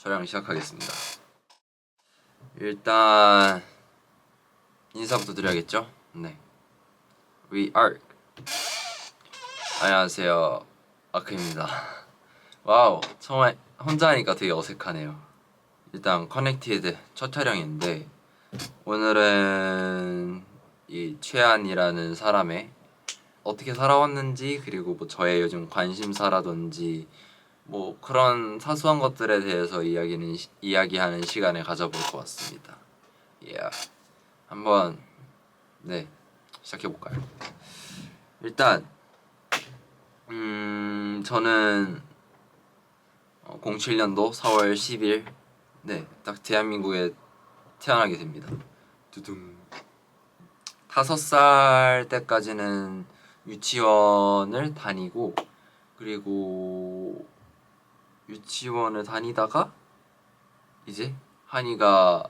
촬영 시작하겠습니다. 일단 인사부터 드려야겠죠? 네, We are. 안녕하세요, 아크입니다. 와우, 처음에 혼자 하니까 되게 어색하네요. 일단 커넥티드 첫 촬영인데 오늘은 이 최한이라는 사람의 어떻게 살아왔는지, 그리고 뭐 저의 요즘 관심사라든지 뭐 그런 사소한 것들에 대해서 이야기하는 시간을 가져볼 것 같습니다. 한번 시작해볼까요? 일단 저는 07년도 4월 10일 딱 대한민국에 태어나게 됩니다. 두둥. 5살 때까지는 유치원을 다니고, 그리고 유치원을 다니다가 이제 한이가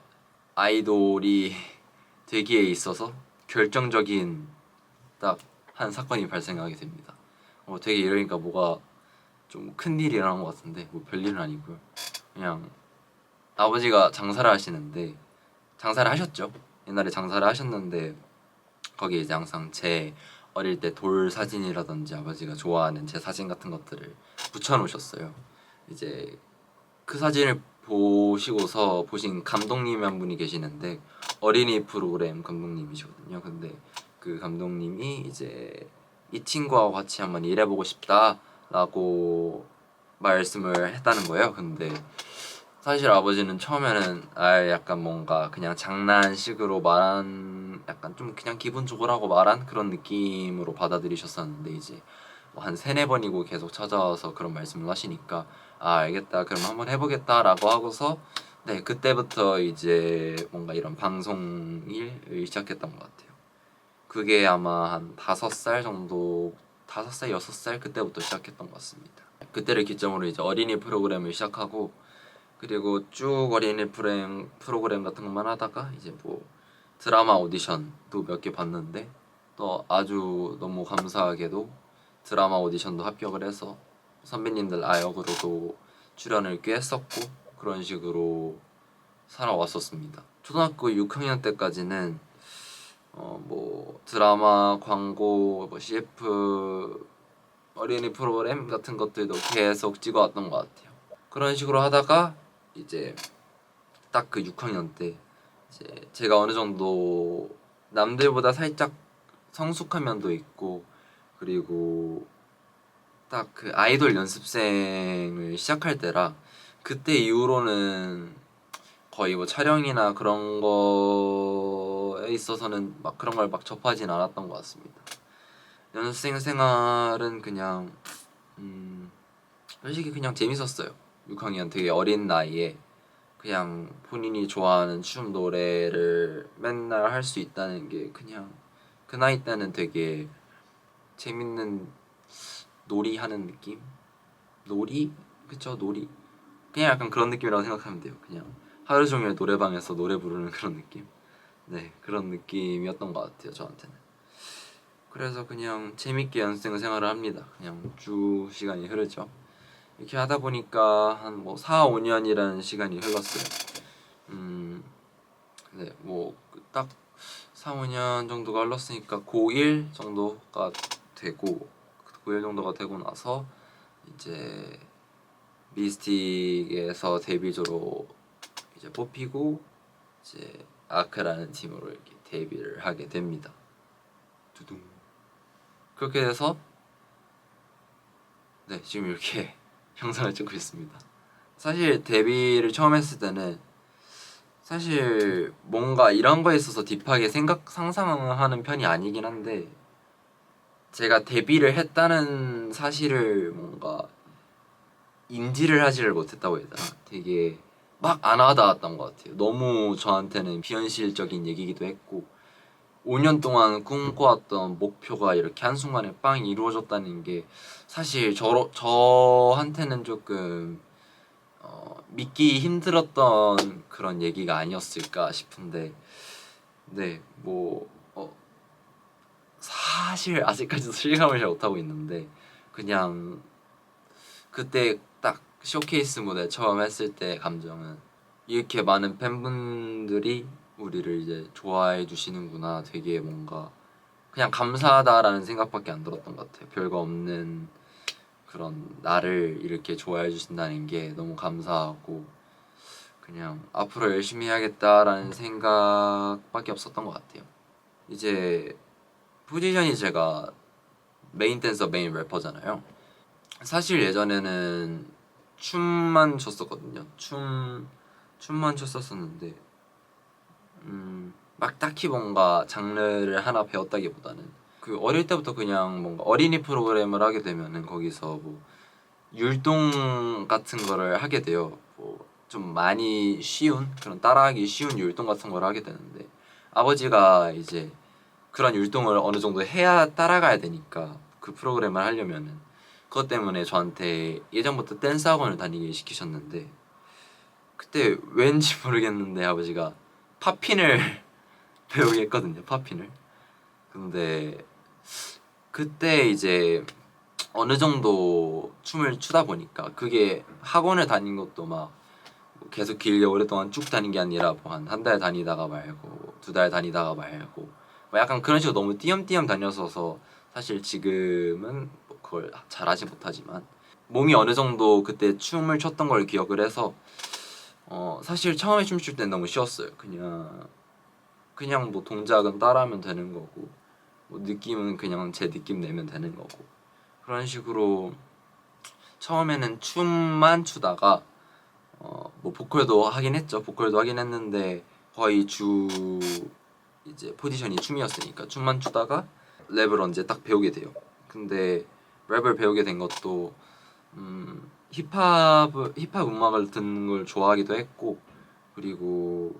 아이돌이 되기에 있어서 결정적인 딱 한 사건이 발생하게 됩니다. 되게 이러니까 뭐가 좀 큰일이 일어난 것 같은데 뭐 별일은 아니고요. 그냥 아버지가 장사를 하시는데, 장사를 하셨죠. 옛날에 장사를 하셨는데 거기에 이제 항상 제 어릴 때 돌 사진이라든지 아버지가 좋아하는 제 사진 같은 것들을 붙여놓으셨어요. 이제 그 사진을 보시고서 보신 감독님이 한 분이 계시는데 어린이 프로그램 감독님이시거든요. 근데 그 감독님이 이제 이 친구하고 같이 한번 일해보고 싶다라고 말씀을 했다는 거예요. 근데 사실 아버지는 처음에는 약간 뭔가 그냥 장난식으로 말한, 약간 좀 그냥 기분 좋으라고 말한 그런 느낌으로 받아들이셨었는데, 이제 한 3-4번이고 계속 찾아와서 그런 말씀을 하시니까 알겠다, 그럼 한번 해보겠다라고 하고서 그때부터 이제 뭔가 이런 방송 일을 시작했던 것 같아요. 그게 아마 한 5살 정도, 5살, 6살 그때부터 시작했던 것 같습니다. 그때를 기점으로 이제 어린이 프로그램을 시작하고, 그리고 쭉 어린이 프로그램 같은 것만 하다가 이제 뭐 드라마 오디션도 몇 개 봤는데, 또 아주 너무 감사하게도 드라마 오디션도 합격을 해서 선배님들 아역으로도 출연을 꽤 했었고, 그런 식으로 살아왔었습니다. 초등학교 6학년 때까지는 뭐 드라마, 광고, 뭐 CF, 어린이 프로그램 같은 것들도 계속 찍어왔던 것 같아요. 그런 식으로 하다가 이제 딱 그 6학년 때 이제 제가 어느 정도 남들보다 살짝 성숙한 면도 있고, 그리고 딱 그 아이돌 연습생을 시작할 때라, 그때 이후로는 거의 뭐 촬영이나 그런 거에 있어서는 막 그런 걸 막 접하진 않았던 것 같습니다. 연습생 생활은 그냥 솔직히 그냥 재밌었어요. 6학년 되게 어린 나이에 그냥 본인이 좋아하는 춤, 노래를 맨날 할 수 있다는 게 그냥 그 나이 때는 되게 재밌는 놀이하는 느낌? 놀이? 그쵸, 놀이. 그냥 약간 그런 느낌이라고 생각하면 돼요. 그냥 하루 종일 노래방에서 노래 부르는 그런 느낌? 그런 느낌이었던 것 같아요, 저한테는. 그래서 그냥 재밌게 연습생 생활을 합니다. 그냥 쭉 시간이 흐르죠. 이렇게 하다 보니까 한 뭐 4-5년이라는 시간이 흘렀어요. 뭐 딱 4-5년 정도가 흘렀으니까 고1 정도가 되고, 고1 정도가 되고 나서 이제 미스틱에서 데뷔조로 이제 뽑히고, 이제 아크라는 팀으로 이렇게 데뷔를 하게 됩니다. 두둥. 그렇게 돼서 지금 이렇게 영상을 찍고 있습니다. 사실 데뷔를 처음 했을 때는 사실 뭔가 이런 거에 있어서 딥하게 상상하는 편이 아니긴 한데, 제가 데뷔를 했다는 사실을 뭔가 인지를 하지를 못했다고 해야 되나? 되게 막 안 와닿았던 것 같아요. 너무 저한테는 비현실적인 얘기기도 했고, 5년 동안 꿈꿔왔던 목표가 이렇게 한순간에 빵 이루어졌다는 게 사실 저한테는 조금 믿기 힘들었던 그런 얘기가 아니었을까 싶은데, 뭐 사실 아직까지도 실감을 잘 못하고 있는데, 그냥 그때 딱 쇼케이스 무대 처음 했을 때 감정은 이렇게 많은 팬분들이 우리를 이제 좋아해 주시는구나. 되게 뭔가 그냥 감사하다라는 생각밖에 안 들었던 것 같아요. 별거 없는 그런 나를 이렇게 좋아해 주신다는 게 너무 감사하고 그냥 앞으로 열심히 해야겠다라는 생각밖에 없었던 것 같아요. 이제 포지션이 제가 메인 댄서 메인 래퍼잖아요. 사실 예전에는 춤만 췄었거든요. 춤만 췄었었는데 막 딱히 뭔가 장르를 하나 배웠다기보다는 그 어릴 때부터 그냥 뭔가 어린이 프로그램을 하게 되면은 거기서 뭐 율동 같은 거를 하게 돼요. 뭐 좀 많이 쉬운 그런 따라하기 쉬운 율동 같은 걸 하게 되는데 아버지가 이제 그런 율동을 어느 정도 해야 따라가야 되니까 그 프로그램을 하려면은 그것 때문에 저한테 예전부터 댄스 학원을 다니게 시키셨는데 그때 왠지 모르겠는데 아버지가 팝핀을 배우게 했거든요. 팝핀을. 근데 그때 이제 어느 정도 춤을 추다 보니까 그게 학원을 다닌 것도 막 계속 길게 오랫동안 쭉 다닌 게 아니라 뭐 한 달 다니다가 말고 2달 다니다가 말고 뭐 약간 그런 식으로 너무 띄엄띄엄 다녔어서 사실 지금은 뭐 그걸 잘하지 못하지만 몸이 어느 정도 그때 춤을 췄던 걸 기억을 해서 사실 처음에 춤출 땐 너무 쉬웠어요. 그냥 뭐 동작은 따라하면 되는 거고 뭐 느낌은 그냥 제 느낌 내면 되는 거고 그런 식으로 처음에는 춤만 추다가 뭐 보컬도 하긴 했죠. 보컬도 하긴 했는데 거의 주 이제 포지션이 춤이었으니까 춤만 추다가 랩을 언제 딱 배우게 돼요. 근데 랩을 배우게 된 것도 힙합 음악을 듣는 걸 좋아하기도 했고 그리고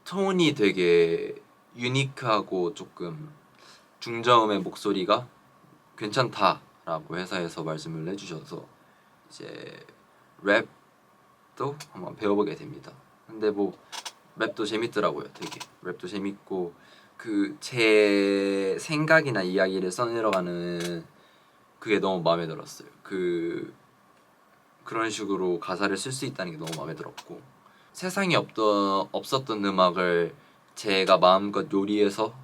톤이 되게 유니크하고 조금 중저음의 목소리가 괜찮다라고 회사에서 말씀을 해주셔서 이제 랩도 한번 배워보게 됩니다. 근데 뭐 랩도 재밌더라고요. 되게 랩도 재밌고 그 제 생각이나 이야기를 써내려가는 그게 너무 마음에 들었어요. 그런 식으로 가사를 쓸 수 있다는 게 너무 마음에 들었고 세상에 없었던 음악을 제가 마음껏 요리해서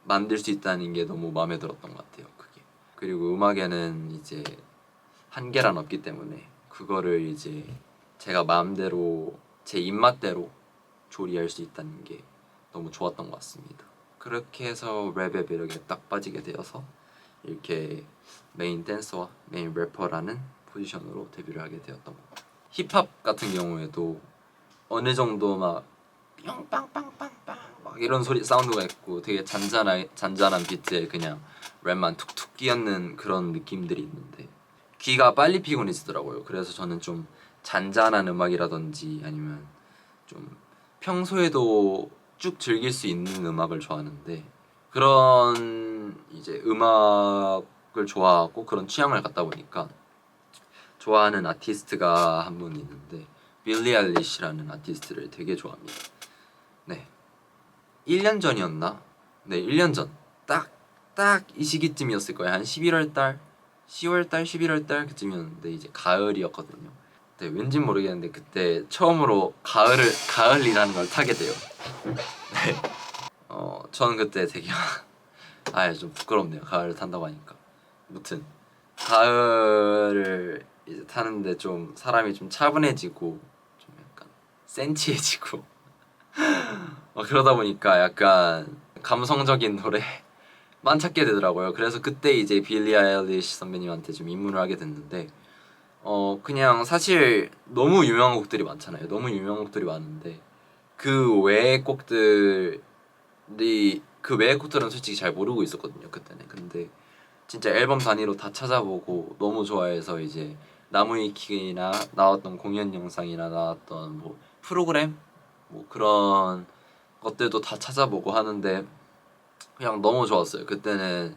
만들 수 있다는 게 너무 마음에 들었던 것 같아요. 그게 그리고 음악에는 이제 한계란 없기 때문에 그거를 이제 제가 마음대로 제 입맛대로 조리할 수 있다는 게 너무 좋았던 것 같습니다. 그렇게 해서 랩의 매력에 딱 빠지게 되어서 이렇게 메인 댄서와 메인 래퍼라는 포지션으로 데뷔를 하게 되었던 거고 힙합 같은 경우에도 어느 정도 막 뿅빵빵빵빵 막 이런 소리 사운드가 있고 되게 잔잔한 비트에 그냥 랩만 툭툭 끼얹는 그런 느낌들이 있는데 귀가 빨리 피곤해지더라고요. 그래서 저는 좀 잔잔한 음악이라든지 아니면 좀 평소에도 쭉 즐길 수 있는 음악을 좋아하는데 그런 이제 음악을 좋아하고 그런 취향을 갖다 보니까 좋아하는 아티스트가 한 분 있는데 빌리 아일리시라는 아티스트를 되게 좋아합니다. 네, 1년 전이었나? 네, 1년 전. 딱 이 시기쯤이었을 거예요. 한 11월 달, 10월 달, 11월 달 그쯤이었는데 이제 가을이었거든요. 네, 왠진 모르겠는데 그때 처음으로 가을이라는 걸 타게 돼요. 네. 저는 그때 되게 좀 부끄럽네요. 가을을 탄다고 하니까. 무튼 가을을 이제 타는데 좀 사람이 좀 차분해지고 좀 약간 센치해지고 그러다 보니까 약간 감성적인 노래만 찾게 되더라고요. 그래서 그때 이제 빌리 아일리시 선배님한테 좀 입문을 하게 됐는데 그냥 사실 너무 유명한 곡들이 많잖아요. 너무 유명한 곡들이 많은데 그 외의 곡들이 그 외의 곡들은 솔직히 잘 모르고 있었거든요. 그때는. 근데 진짜 앨범 단위로 다 찾아보고 너무 좋아해서 이제 나무위키나 나왔던 공연 영상이나 나왔던 뭐 프로그램 뭐 그런 것들도 다 찾아보고 하는데 그냥 너무 좋았어요. 그때는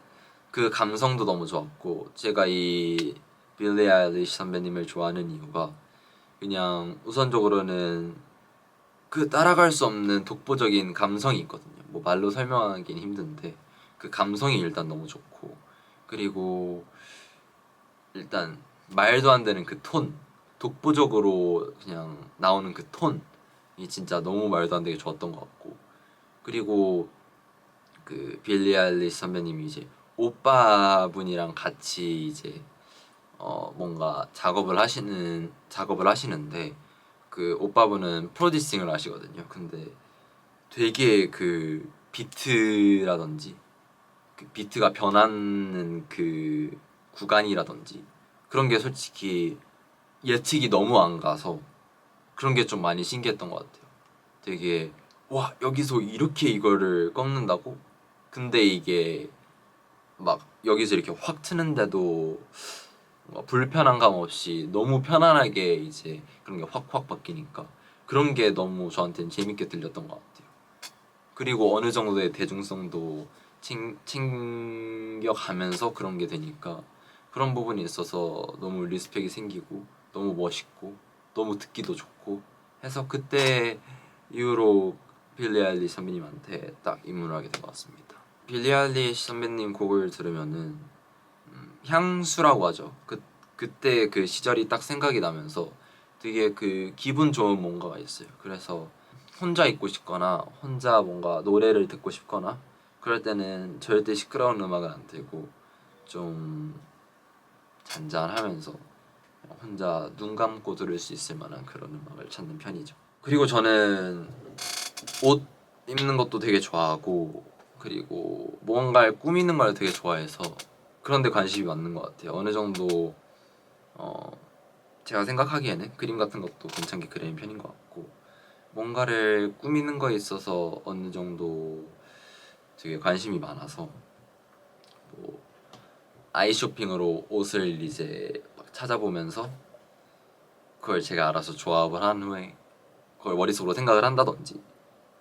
그 감성도 너무 좋았고 제가 이 빌리 아일리시 선배님을 좋아하는 이유가 그냥 우선적으로는 그 따라갈 수 없는 독보적인 감성이 있거든요. 뭐 말로 설명하기는 힘든데 그 감성이 일단 너무 좋고 그리고 일단 말도 안 되는 그 톤, 독보적으로 그냥 나오는 그 톤이 진짜 너무 말도 안 되게 좋았던 것 같고, 그리고 그 빌리 아일리시 선배님이 이제 오빠분이랑 같이 이제 뭔가 작업을 하시는데 그 오빠분은 프로듀싱을 하시거든요. 근데 되게 그 비트라든지 그 비트가 변하는 그 구간이라든지 그런 게 솔직히 예측이 너무 안 가서 그런 게 좀 많이 신기했던 것 같아요. 되게 와 여기서 이렇게 이거를 꺾는다고? 근데 이게 막 여기서 이렇게 확 트는데도 뭔가 불편한 감 없이 너무 편안하게 이제 그런 게 확확 바뀌니까 그런 게 너무 저한테는 재밌게 들렸던 것 같아요. 그리고 어느 정도의 대중성도 챙겨가면서 그런 게 되니까 그런 부분이 있어서 너무 리스펙이 생기고 너무 멋있고 너무 듣기도 좋고 해서 그때 이후로 빌리 아일리시 선배님한테 딱 입문을 하게 된 것 같습니다. 빌리 아일리시 선배님 곡을 들으면은 향수라고 하죠. 그때 그 시절이 딱 생각이 나면서 되게 그 기분 좋은 뭔가가 있어요. 그래서 혼자 있고 싶거나 혼자 뭔가 노래를 듣고 싶거나 그럴 때는 절대 시끄러운 음악은 안 틀고 좀 잔잔하면서 혼자 눈 감고 들을 수 있을 만한 그런 음악을 찾는 편이죠. 그리고 저는 옷 입는 것도 되게 좋아하고 그리고 무언가를 꾸미는 걸 되게 좋아해서 그런 데 관심이 많는 것 같아요. 어느 정도 제가 생각하기에는 그림 같은 것도 괜찮게 그리는 편인 것 같고 뭔가를 꾸미는 거에 있어서 어느 정도 되게 관심이 많아서 뭐 아이 쇼핑으로 옷을 이제 막 찾아보면서 그걸 제가 알아서 조합을 한 후에 그걸 머릿속으로 생각을 한다든지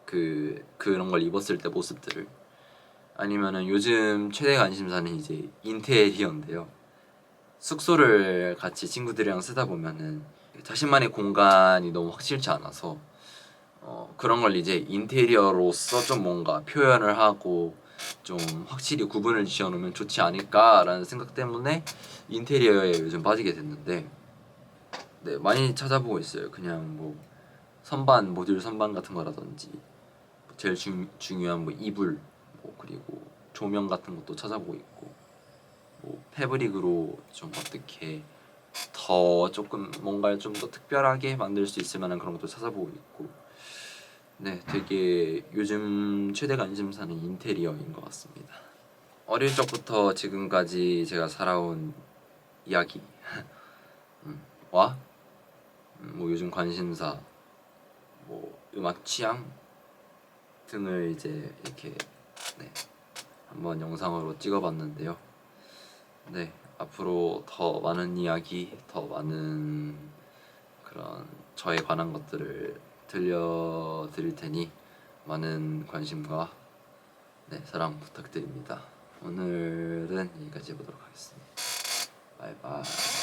그런 걸 입었을 때 모습들을 아니면은 요즘 최대 관심사는 이제 인테리어인데요. 숙소를 같이 친구들이랑 쓰다 보면은 자신만의 공간이 너무 확실치 않아서 그런 걸 이제 인테리어로서 좀 뭔가 표현을 하고 좀 확실히 구분을 지어놓으면 좋지 않을까라는 생각 때문에 인테리어에 요즘 빠지게 됐는데 네 많이 찾아보고 있어요. 그냥 뭐 선반 모듈 선반 같은 거라든지 제일 중요한 뭐 이불 뭐 그리고 조명 같은 것도 찾아보고 있고 뭐 패브릭으로 좀 어떻게 더 조금 뭔가를 좀 더 특별하게 만들 수 있을 만한 그런 것도 찾아보고 있고 네 되게 요즘 최대 관심사는 인테리어인 것 같습니다. 어릴 적부터 지금까지 제가 살아온 이야기 와 뭐 요즘 관심사 뭐 음악 취향 등을 이제 이렇게 네, 한번 영상으로 찍어봤는데요. 네 앞으로 더 많은 이야기, 더 많은 그런 저에 관한 것들을 들려드릴 테니 많은 관심과 네, 사랑 부탁드립니다. 오늘은 여기까지 해보도록 하겠습니다. 바이바이.